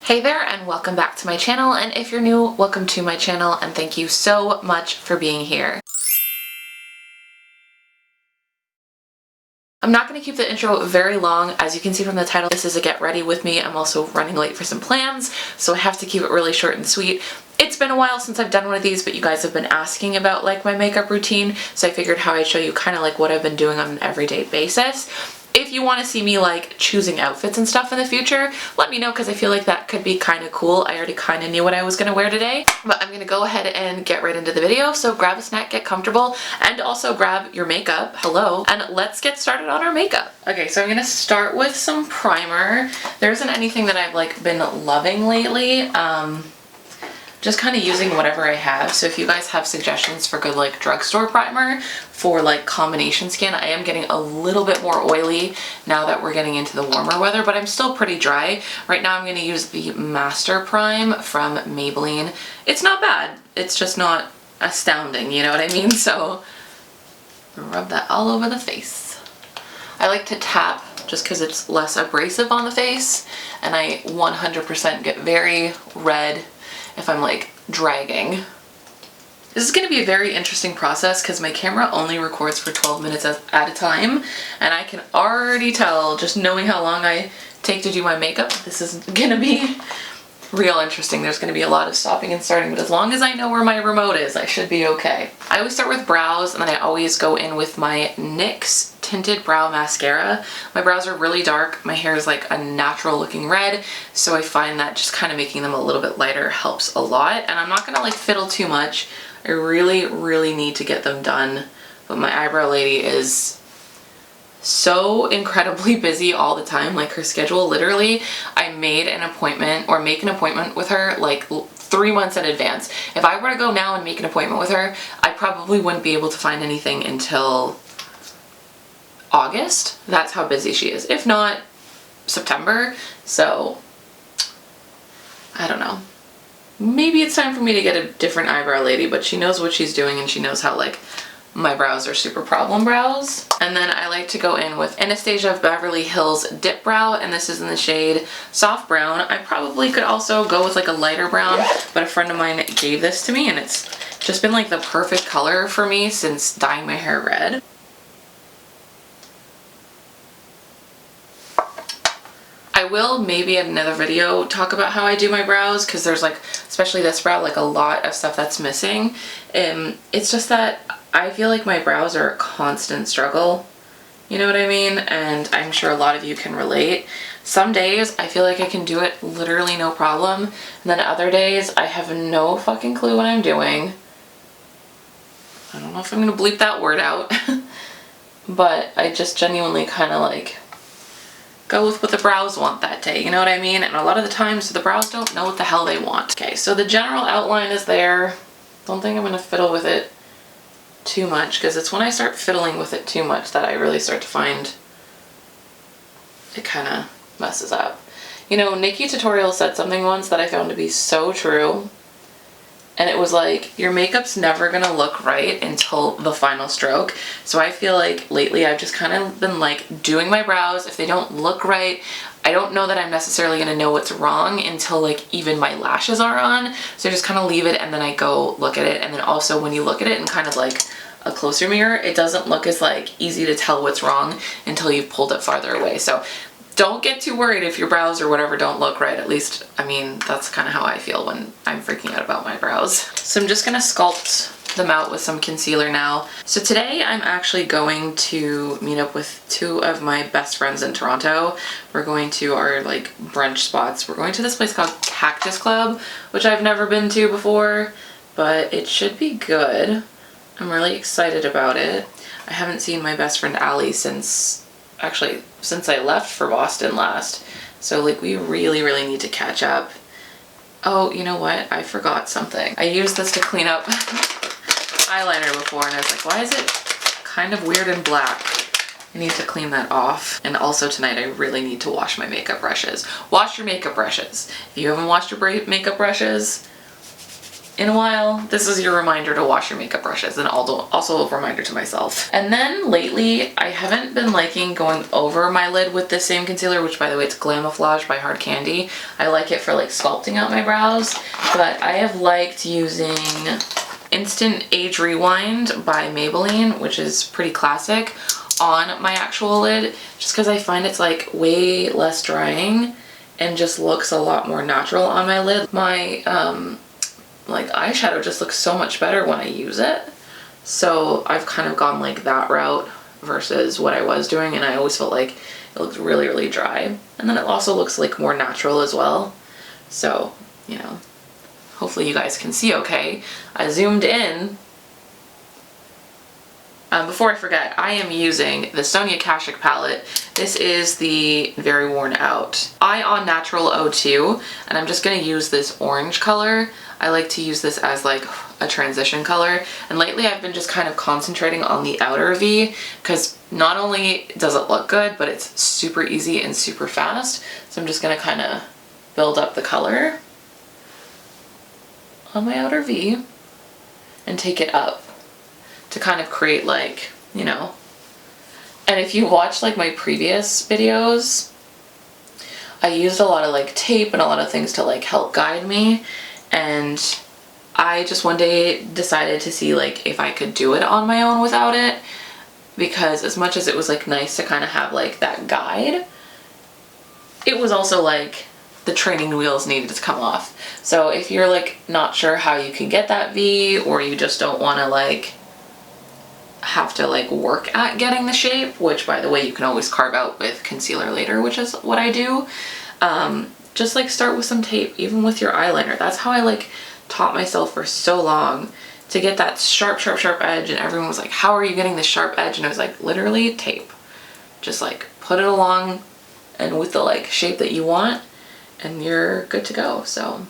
Hey there and welcome back to my channel, and if you're new, welcome to my channel and thank you so much for being here. I'm not going to keep the intro very long. As you can see from the title, this is a get ready with me. I'm also running late for some plans, so I have to keep it really short and sweet. It's been a while since I've done one of these, but you guys have been asking about like my makeup routine, so I figured how I'd show you kind of like what I've been doing on an everyday basis. If you want to see me like choosing outfits and stuff in the future, let me know because I feel like that could be kind of cool. I already kind of knew what I was going to wear today, but I'm going to go ahead and get right into the video. So grab a snack, get comfortable, and also grab your makeup. Hello. And let's get started on our makeup. Okay, so I'm going to start with some primer. There isn't anything that I've like been loving lately. Just kind of using whatever I have. So if you guys have suggestions for good like drugstore primer for like combination skin, I am getting a little bit more oily now that we're getting into the warmer weather, but I'm still pretty dry. Right now I'm going to use the Master Prime from Maybelline. It's not bad. It's just not astounding, you know what I mean? So rub that all over the face. I like to tap just because it's less abrasive on the face, and I 100% get very red if I'm like dragging. This is going to be a very interesting process because my camera only records for 12 minutes at a time, and I can already tell, just knowing how long I take to do my makeup, this is going to be real interesting. There's going to be a lot of stopping and starting, but as long as I know where my remote is, I should be okay. I always start with brows, and then I always go in with my NYX Tinted Brow Mascara. My brows are really dark. My hair is like a natural looking red, so I find that just kind of making them a little bit lighter helps a lot. And I'm not going to like fiddle too much. I really need to get them done, but my eyebrow lady is so incredibly busy all the time. Like her schedule, literally, I made an appointment or make an appointment with her like 3 months in advance. If I were to go now and make an appointment with her, I probably wouldn't be able to find anything until August. That's how busy she is. If not, September. So I don't know. Maybe it's time for me to get a different eyebrow lady, but she knows what she's doing and she knows how like my brows are super problem brows. And then I like to go in with Anastasia of Beverly Hills Dip Brow, and this is in the shade Soft Brown. I probably could also go with like a lighter brown, but a friend of mine gave this to me and it's just been like the perfect color for me since dyeing my hair red. I will maybe in another video talk about how I do my brows, because there's like, especially this brow, like a lot of stuff that's missing. It's just that I feel like my brows are a constant struggle, you know what I mean? And I'm sure a lot of you can relate. Some days I feel like I can do it literally no problem, and then other days I have no fucking clue what I'm doing. I don't know if I'm gonna bleep that word out, but I just genuinely kind of like go with what the brows want that day, you know what I mean? And a lot of the times the brows don't know what the hell they want. Okay, so the general outline is there. Don't think I'm gonna fiddle with it too much, because it's when I start fiddling with it too much that I really start to find it kind of messes up. You know, Nikki Tutorial said something once that I found to be so true, and it was like, your makeup's never gonna look right until the final stroke. So I feel like lately I've just kind of been like doing my brows. If they don't look right, I don't know that I'm necessarily gonna know what's wrong until like even my lashes are on. So I just kind of leave it and then I go look at it. And then also when you look at it in kind of like a closer mirror, it doesn't look as like easy to tell what's wrong until you've pulled it farther away. So don't get too worried if your brows or whatever don't look right. At least, I mean, that's kind of how I feel when I'm freaking out about my brows. So I'm just gonna sculpt them out with some concealer now. So today I'm actually going to meet up with 2 of my best friends in Toronto. We're going to our like brunch spots. We're going to this place called Cactus Club, which I've never been to before, but it should be good. I'm really excited about it. I haven't seen my best friend Allie since I left for Boston last. So like we really need to catch up. Oh, you know what? I forgot something. I used this to clean up eyeliner before and I was like, why is it kind of weird and black? I need to clean that off. And also tonight I really need to wash my makeup brushes. Wash your makeup brushes. If you haven't washed your makeup brushes, in a while, this is your reminder to wash your makeup brushes, and also a reminder to myself. And then lately, I haven't been liking going over my lid with the same concealer, which by the way, it's Glamouflage by Hard Candy. I like it for like sculpting out my brows, but I have liked using Instant Age Rewind by Maybelline, which is pretty classic, on my actual lid, just because I find it's like way less drying and just looks a lot more natural on my lid. My like eyeshadow just looks so much better when I use it. So I've kind of gone like that route versus what I was doing, and I always felt like it looked really, really dry. And then it also looks like more natural as well. So, you know, hopefully you guys can see okay. I zoomed in. Before I forget, I am using the Sonia Kashuk palette. This is the Very Worn Out Eye on Natural 02, and I'm just going to use this orange color. I like to use this as like a transition color, and lately I've been just kind of concentrating on the outer V, because not only does it look good, but it's super easy and super fast. So I'm just going to kind of build up the color on my outer V and take it up to kind of create like, you know. And if you watch like my previous videos, I used a lot of like tape and a lot of things to like help guide me, and I just one day decided to see like if I could do it on my own without it, because as much as it was like nice to kind of have like that guide, it was also like the training wheels needed to come off. So if you're like not sure how you can get that V, or you just don't want to like have to like work at getting the shape, which by the way you can always carve out with concealer later, which is what I do, just like start with some tape, even with your eyeliner. That's how I like taught myself for so long to get that sharp edge, and everyone was like, how are you getting the sharp edge? And I was like, literally tape. Just like put it along and with the like shape that you want, and you're good to go. So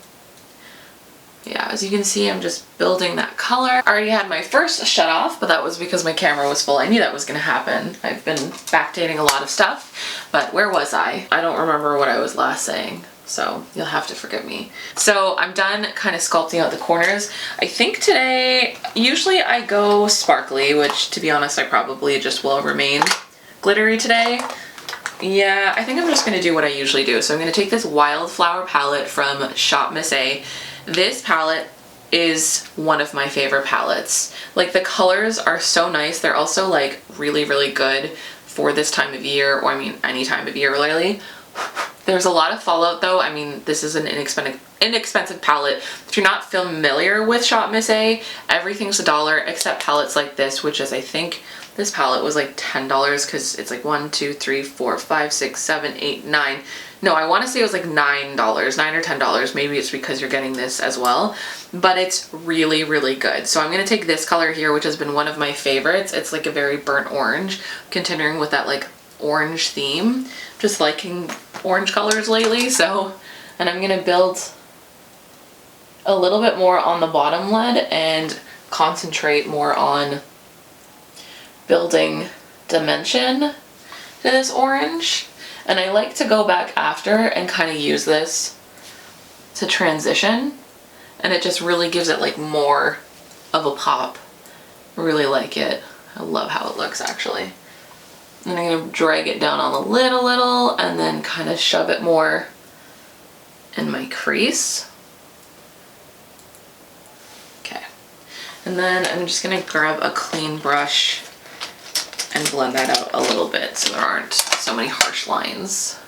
yeah, as you can see, I'm just building that color. I already had my first shut off, but that was because my camera was full. I knew that was gonna happen. I've been backdating a lot of stuff, but where was I? I don't remember what I was last saying, so you'll have to forgive me. So I'm done kind of sculpting out the corners. I think today, usually I go sparkly, which to be honest, I probably just will remain glittery today. Yeah, I think I'm just gonna do what I usually do. So I'm gonna take this Wildflower palette from Shop Miss A. This palette is one of my favorite palettes. Like the colors are so nice. They're also like really, really good for this time of year, or I mean any time of year really. There's a lot of fallout though. I mean, this is an inexpensive palette. If you're not familiar with Shop Miss A, everything's $1 except palettes like this, which is, I think this palette was like $10 because it's like 1, 2, 3, 4, 5, 6, 7, 8, 9. No, I want to say it was like $9, $9 or $10. Maybe it's because you're getting this as well, but it's really, really good. So I'm going to take this color here, which has been one of my favorites. It's like a very burnt orange, continuing with that like orange theme. Just liking orange colors lately. So, and I'm going to build a little bit more on the bottom lid and concentrate more on building dimension to this orange. And I like to go back after and kind of use this to transition, and it just really gives it like more of a pop. I really like it. I love how it looks actually. And I'm going to drag it down on the lid a little and then kind of shove it more in my crease. Okay. And then I'm just going to grab a clean brush and blend that out a little bit so there aren't so many harsh lines.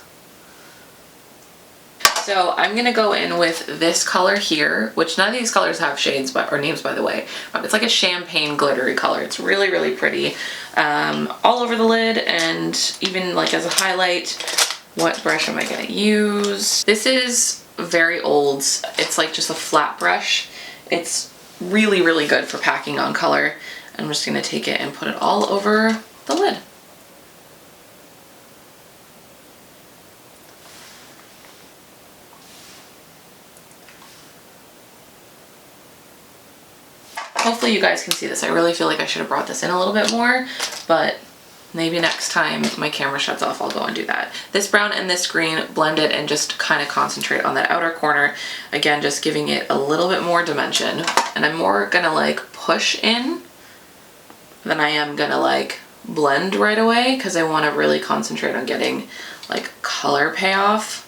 So I'm gonna go in with this color here, which none of these colors have shades or names by the way. It's like a champagne glittery color. It's really, really pretty. All over the lid, and even like as a highlight. What brush am I gonna use? This is very old. It's like just a flat brush. It's really, really good for packing on color. I'm just gonna take it and put it all over the lid. Hopefully you guys can see this. I really feel like I should have brought this in a little bit more, but maybe next time my camera shuts off, I'll go and do that. This brown and this green, blend it and just kind of concentrate on that outer corner. Again, just giving it a little bit more dimension. And I'm more gonna like push in than I am gonna like blend right away, because I want to really concentrate on getting like color payoff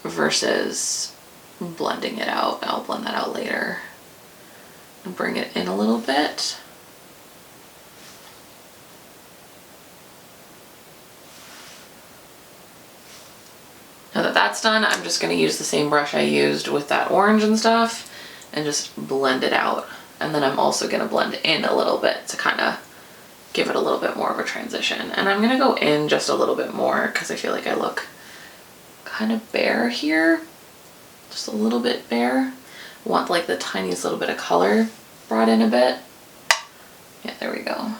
versus blending it out. I'll blend that out later and bring it in a little bit. Now that that's done, I'm just going to use the same brush I used with that orange and stuff and just blend it out. And then I'm also going to blend in a little bit to kind of give it a little bit more of a transition. And I'm going to go in just a little bit more because I feel like I look kind of bare here. Just a little bit bare. I want like the tiniest little bit of color brought in a bit. Yeah, there we go.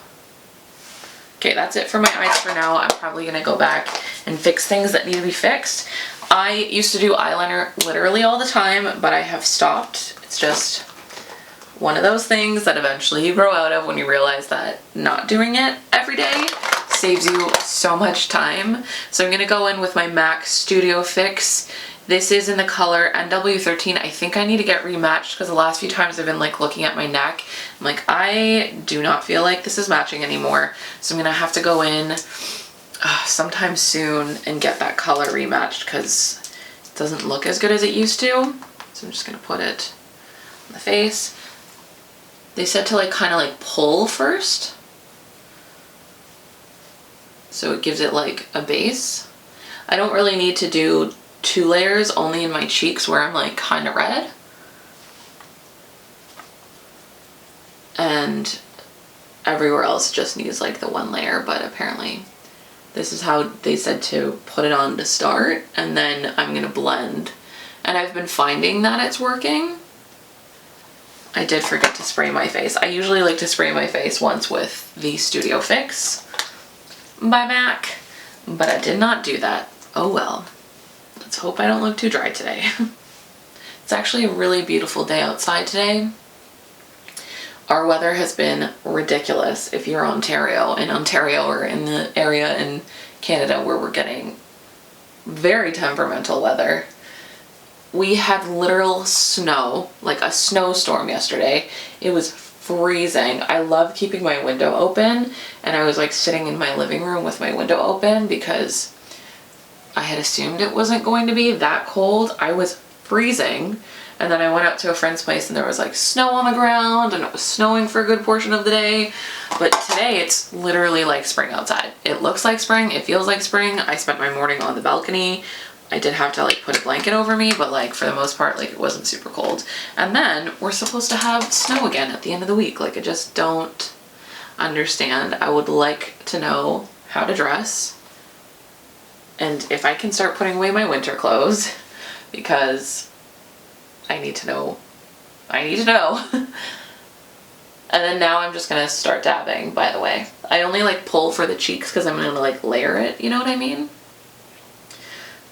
Okay, that's it for my eyes for now. I'm probably gonna go back and fix things that need to be fixed. I used to do eyeliner literally all the time, but I have stopped. It's just one of those things that eventually you grow out of when you realize that not doing it every day saves you so much time. So I'm gonna go in with my MAC Studio Fix. This is in the color NW13. I think I need to get rematched because the last few times I've been like looking at my neck, I'm like, I do not feel like this is matching anymore. So I'm gonna have to go in sometime soon and get that color rematched because it doesn't look as good as it used to. So I'm just gonna put it on the face. They said to like kind of like pull first, so it gives it like a base. I don't really need to do 2 layers, only in my cheeks where I'm like kind of red. And everywhere else just needs like the 1 layer, but apparently this is how they said to put it on to start, and then I'm gonna blend. And I've been finding that it's working. I did forget to spray my face. I usually like to spray my face once with the Studio Fix by MAC, but I did not do that. Oh well. Let's hope I don't look too dry today. It's actually a really beautiful day outside today. Our weather has been ridiculous if you're in Ontario or in the area in Canada where we're getting very temperamental weather. We had literal snow, like a snowstorm yesterday. It was freezing. I love keeping my window open, and I was like sitting in my living room with my window open because I had assumed it wasn't going to be that cold. I was freezing, and then I went out to a friend's place and there was like snow on the ground, and it was snowing for a good portion of the day. But today it's literally like spring outside. It looks like spring, it feels like spring. I spent my morning on the balcony. I did have to like put a blanket over me, but like for the most part, like it wasn't super cold. And then we're supposed to have snow again at the end of the week. Like I just don't understand. I would like to know how to dress and if I can start putting away my winter clothes, because I need to know. I need to know. And then now I'm just gonna start dabbing, by the way. I only like pull for the cheeks because I'm gonna like layer it, you know what I mean?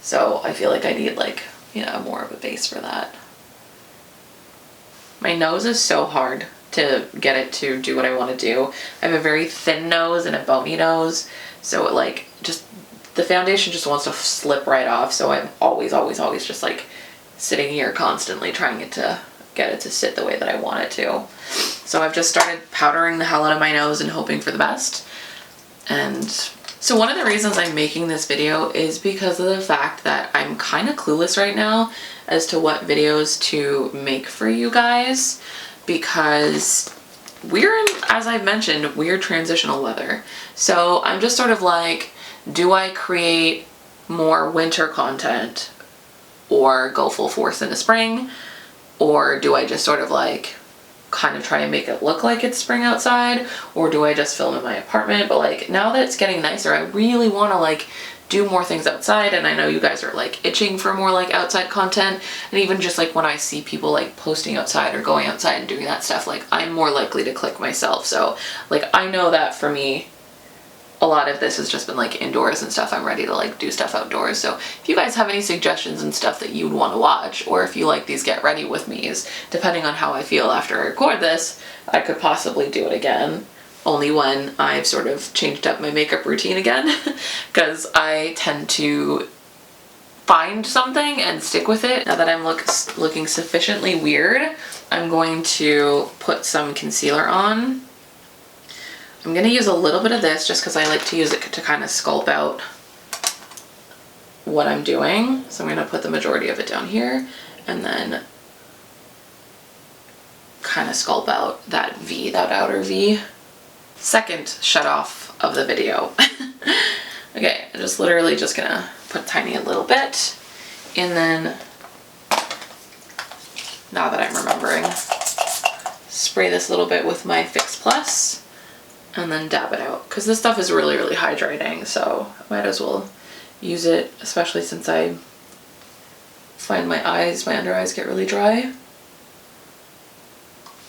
So I feel like I need like, you know, more of a base for that. My nose is so hard to get it to do what I want to do. I have a very thin nose and a bony nose, so it like just, the foundation just wants to slip right off, so I'm always just like sitting here constantly trying to get it to sit the way that I want it to. So I've just started powdering the hell out of my nose and hoping for the best. And so one of the reasons I'm making this video is because of the fact that I'm kind of clueless right now as to what videos to make for you guys, because we're in, as I've mentioned, weird transitional weather. So I'm just sort of like, do I create more winter content or go full force into spring? Or do I just sort of like kind of try and make it look like it's spring outside? Or do I just film in my apartment? But like now that it's getting nicer, I really want to like do more things outside, and I know you guys are like itching for more like outside content. And even just like when I see people like posting outside or going outside and doing that stuff, like I'm more likely to click myself. So like I know that for me, a lot of this has just been like indoors and stuff. I'm ready to like do stuff outdoors. So if you guys have any suggestions and stuff that you'd want to watch, or if you like these get ready with me's, depending on how I feel after I record this, I could possibly do it again. only when I've sort of changed up my makeup routine again, because I tend to find something and stick with it. Now that I'm looking sufficiently weird, I'm going to put some concealer on. I'm going to use a little bit of this just because I like to use it to kind of sculpt out what I'm doing. So I'm going to put the majority of it down here and then kind of sculpt out that V, that outer V. Second shut off of the video. Okay, I'm just literally just gonna put tiny a little bit, and then, now that I'm remembering, spray this little bit with my Fix Plus, and then dab it out. Because this stuff is really, really hydrating, so I might as well use it, especially since I find my under eyes get really dry.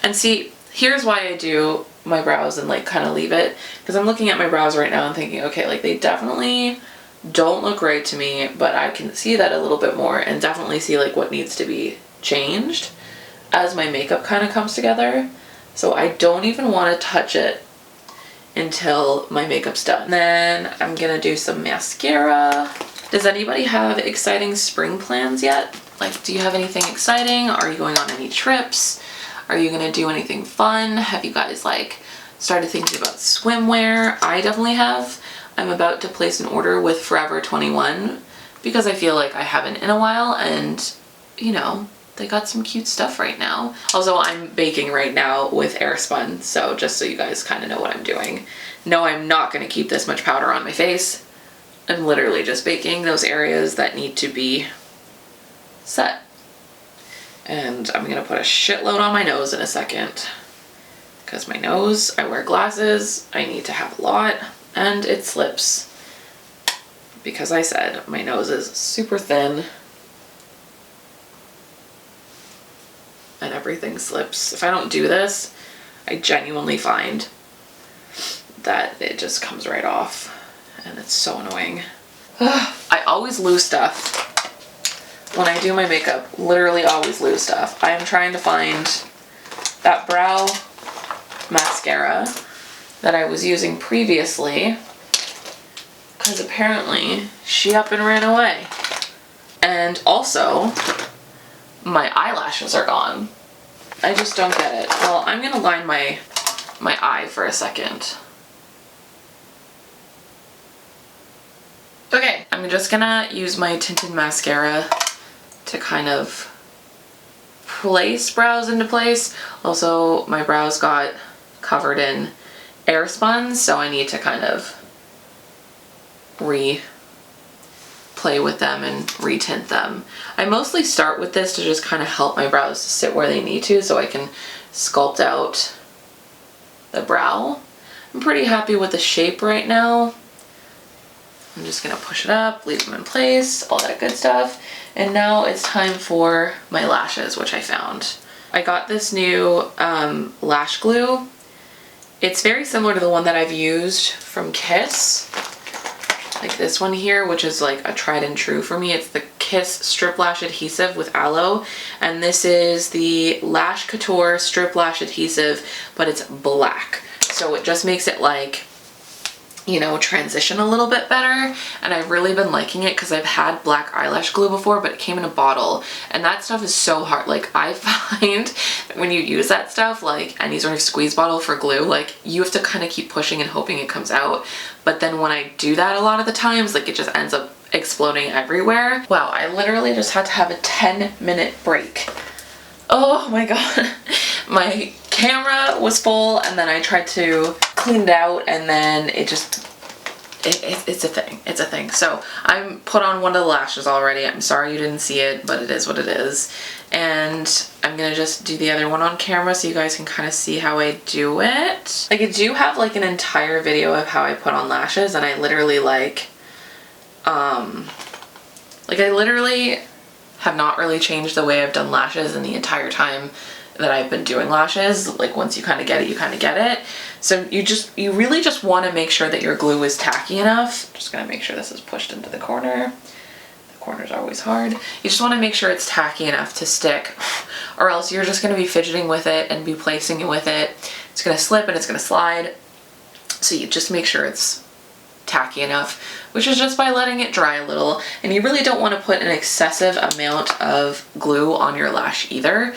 And see, here's why I do my brows and like kind of leave it, because I'm looking at my brows right now and thinking, okay, like they definitely don't look right to me, but I can see that a little bit more and definitely see like what needs to be changed as my makeup kind of comes together. So I don't even want to touch it until my makeup's done. Then I'm gonna do some mascara. Does anybody have exciting spring plans yet? Like, do you have anything exciting? Are you going on any trips? Are you gonna do anything fun? Have you guys like started thinking about swimwear? I definitely have. I'm about to place an order with Forever 21 because I feel like I haven't in a while, and you know, they got some cute stuff right now. Also, I'm baking right now with Airspun, so just so you guys kind of know what I'm doing. No, I'm not gonna keep this much powder on my face. I'm literally just baking those areas that need to be set. And I'm gonna put a shitload on my nose in a second, because my nose, I wear glasses, I need to have a lot, and it slips. Because I said my nose is super thin and everything slips. If I don't do this, I genuinely find that it just comes right off, and it's so annoying. I always lose stuff. When I do my makeup, literally always lose stuff. I am trying to find that brow mascara that I was using previously, because apparently she up and ran away. And also, my eyelashes are gone. I just don't get it. Well, I'm gonna line my eye for a second. Okay, I'm just gonna use my tinted mascara to kind of place brows into place. Also, my brows got covered in Airspun, so I need to kind of play with them and retint them. I mostly start with this to just kind of help my brows sit where they need to so I can sculpt out the brow. I'm pretty happy with the shape right now. I'm just gonna push it up, leave them in place, all that good stuff. And now it's time for my lashes, which I found. I got this new lash glue. It's very similar to the one that I've used from Kiss. Like this one here, which is like a tried and true for me. It's the Kiss Strip Lash Adhesive with Aloe. And this is the Lash Couture Strip Lash Adhesive, but it's black. So it just makes it like, you know, transition a little bit better, and I've really been liking it because I've had black eyelash glue before, but it came in a bottle, and that stuff is so hard. Like, I find that when you use that stuff, like any sort of squeeze bottle for glue, like you have to kind of keep pushing and hoping it comes out, but then when I do that a lot of the times, like it just ends up exploding everywhere. Wow, I literally just had to have a 10-minute break. Oh my god. My camera was full, and then I tried to clean it out, and then it just, it's a thing. It's a thing. So I'm put on one of the lashes already. I'm sorry you didn't see it, but it is what it is. And I'm gonna just do the other one on camera so you guys can kind of see how I do it. Like, I do have like an entire video of how I put on lashes, and I literally I literally have not really changed the way I've done lashes in the entire time that I've been doing lashes. Like, once you kind of get it, you kind of get it. So you really just want to make sure that your glue is tacky enough. Just gonna make sure this is pushed into the corner. The corners are always hard. You just want to make sure it's tacky enough to stick, or else you're just gonna be fidgeting with it and be placing it with it. It's gonna slip and it's gonna slide. So you just make sure it's tacky enough, which is just by letting it dry a little. And you really don't want to put an excessive amount of glue on your lash either,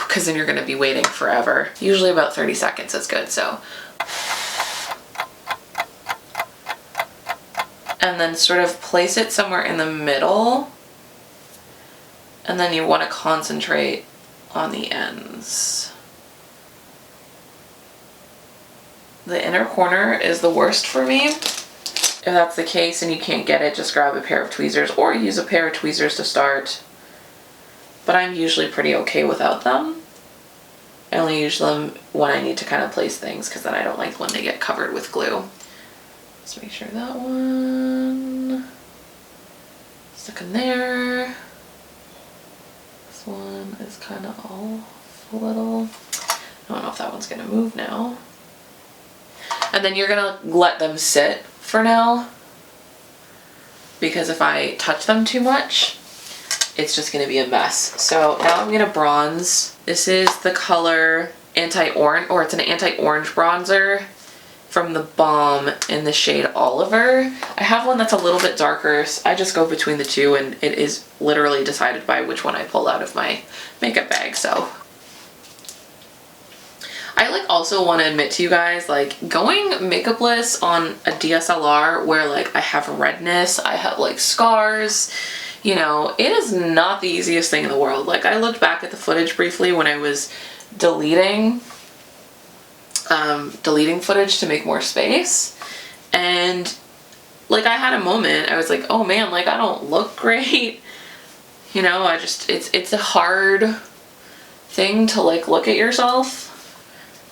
because then you're going to be waiting forever. Usually about 30 seconds is good. So, and then sort of place it somewhere in the middle, and then you want to concentrate on the ends. The inner corner is the worst for me. If that's the case and you can't get it, just grab a pair of tweezers or use a pair of tweezers to start. But I'm usually pretty okay without them. I only use them when I need to kind of place things, because then I don't like when they get covered with glue. Let's make sure that one stuck in there. This one is kind of off a little. I don't know if that one's gonna move now. And then you're gonna let them sit for now, because if I touch them too much, it's just gonna be a mess. So now I'm gonna bronze. This is the color Anti-Orange, or it's an anti-orange bronzer from the Balm in the shade Oliver. I have one that's a little bit darker. I just go between the two, and it is literally decided by which one I pull out of my makeup bag. So I like also want to admit to you guys, like, going makeupless on a DSLR where like I have redness, I have like scars, you know, it is not the easiest thing in the world. Like, I looked back at the footage briefly when I was deleting footage to make more space, and like I had a moment, I was like, oh man, like I don't look great, you know. I just, it's a hard thing to like look at yourself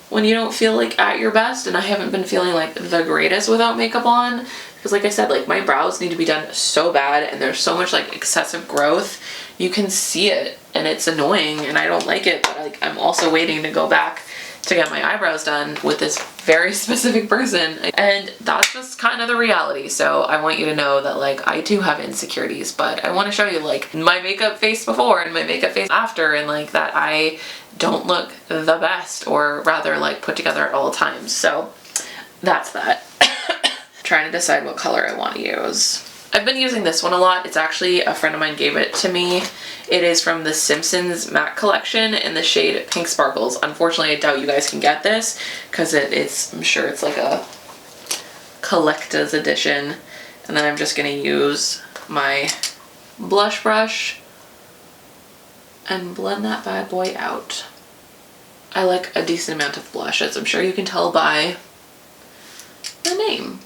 when you don't feel like at your best, and I haven't been feeling like the greatest without makeup on, because like I said, like my brows need to be done so bad, and there's so much like excessive growth. You can see it and it's annoying and I don't like it, but like I'm also waiting to go back to get my eyebrows done with this very specific person, and that's just kind of the reality. So I want you to know that like I do have insecurities, but I want to show you like my makeup face before and my makeup face after, and like that I don't look the best, or rather like put together at all times. So that's that. Trying to decide what color I want to use. I've been using this one a lot. It's actually, a friend of mine gave it to me. It is from the Simpsons matte collection in the shade Pink Sparkles. Unfortunately, I doubt you guys can get this, because it's, I'm sure it's like a collector's edition. And then I'm just gonna use my blush brush and blend that bad boy out. I like a decent amount of blush, as I'm sure you can tell by the name.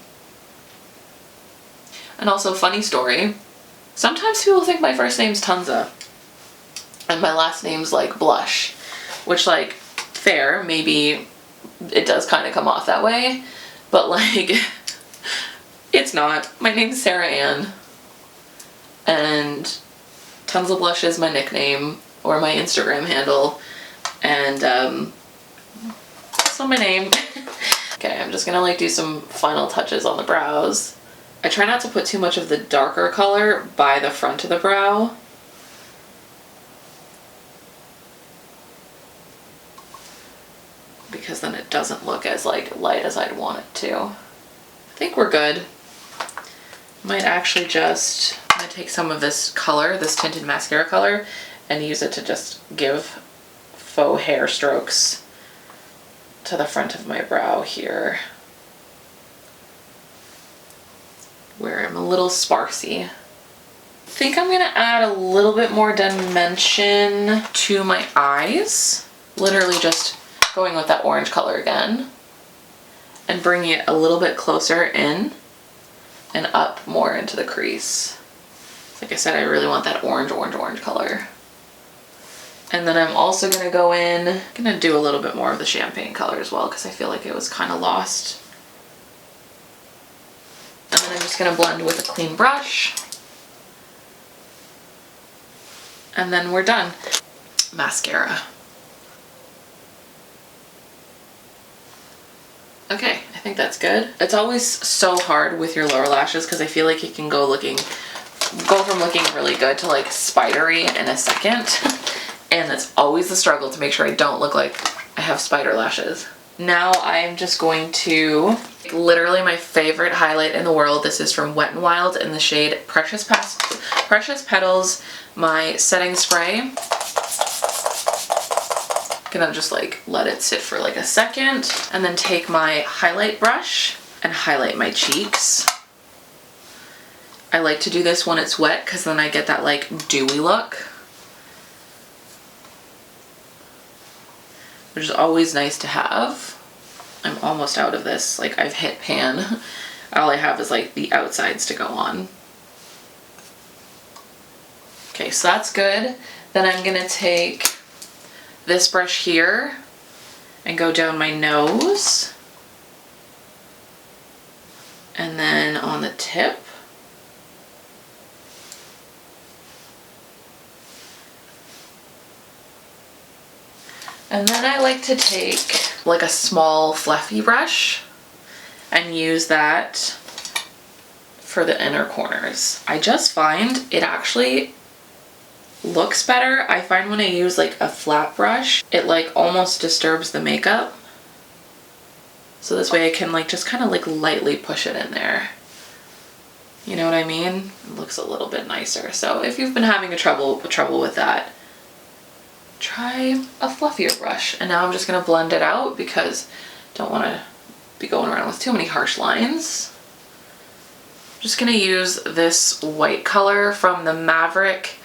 And also, funny story, sometimes people think my first name's Tunza and my last name's like Blush, which like, fair, maybe it does kind of come off that way, but like it's not. My name's Sarah Ann, and Tunza Blush is my nickname or my Instagram handle, and that's not my name. Okay, I'm just gonna like do some final touches on the brows. I try not to put too much of the darker color by the front of the brow. Because then it doesn't look as like light as I'd want it to. I think we're good. Might actually just, I'm gonna take some of this color, this tinted mascara color, and use it to just give faux hair strokes to the front of my brow here, where I'm a little sparsy. I think I'm gonna add a little bit more dimension to my eyes. Literally just going with that orange color again and bringing it a little bit closer in and up more into the crease. Like I said, I really want that orange color. And then I'm also gonna go in, gonna do a little bit more of the champagne color as well, because I feel like it was kind of lost. And then I'm just gonna blend with a clean brush. And then we're done. Mascara. Okay, I think that's good. It's always so hard with your lower lashes because I feel like it can go from looking really good to like spidery in a second. And it's always the struggle to make sure I don't look like I have spider lashes. Now I'm just going to, literally my favorite highlight in the world. This is from Wet n Wild in the shade Precious Petals, my setting spray. Gonna just like let it sit for like a second and then take my highlight brush and highlight my cheeks. I like to do this when it's wet because then I get that like dewy look, which is always nice to have. I'm almost out of this, like I've hit pan. All I have is like the outsides to go on. Okay, so that's good. Then I'm gonna take this brush here and go down my nose and then on the tip. And then I like to take like a small fluffy brush and use that for the inner corners. I just find it actually looks better. I find when I use like a flat brush, it like almost disturbs the makeup. So this way I can like just kind of like lightly push it in there. You know what I mean? It looks a little bit nicer. So if you've been having trouble with that, try a fluffier brush. And now I'm just gonna blend it out because I don't want to be going around with too many harsh lines. I'm just gonna use this white color from the Maverick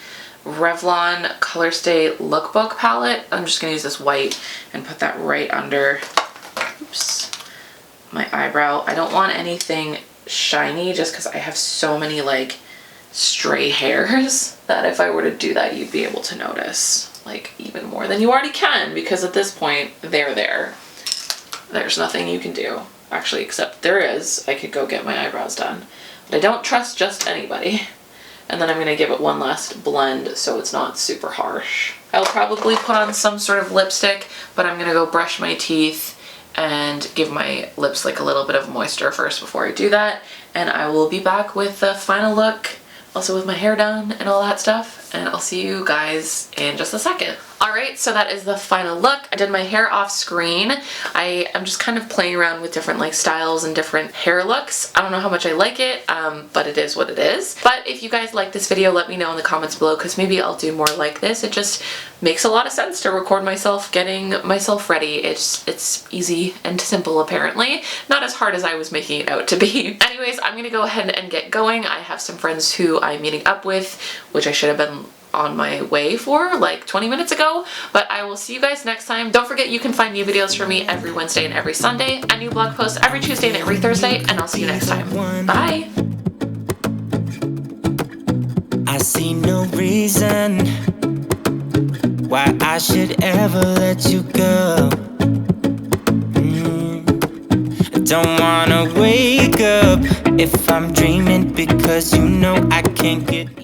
Revlon Color Stay Lookbook palette. I'm just gonna use this white and put that right under, oops, my eyebrow. I don't want anything shiny just because I have so many like stray hairs that if I were to do that, you'd be able to notice like even more than you already can, because at this point they're there. There's nothing you can do. Actually, except there is. I could go get my eyebrows done, but I don't trust just anybody. And then I'm gonna give it one last blend so it's not super harsh. I'll probably put on some sort of lipstick, but I'm gonna go brush my teeth and give my lips like a little bit of moisture first before I do that. And I will be back with the final look, also with my hair done and all that stuff. And I'll see you guys in just a second. Alright, so that is the final look. I did my hair off screen. I am just kind of playing around with different like styles and different hair looks. I don't know how much I like it, but it is what it is. But if you guys like this video, let me know in the comments below, because maybe I'll do more like this. It just makes a lot of sense to record myself getting myself ready. It's easy and simple apparently. Not as hard as I was making it out to be. Anyways, I'm gonna go ahead and get going. I have some friends who I'm meeting up with, which I should have been on my way for like 20 minutes ago, but I will see you guys next time. Don't forget you can find new videos from me every Wednesday and every Sunday, a new blog post every Tuesday and every Thursday, and I'll see you next time. Bye! I see no reason why I should ever let you go. Don't wanna wake up if I'm dreaming, because you know I can't get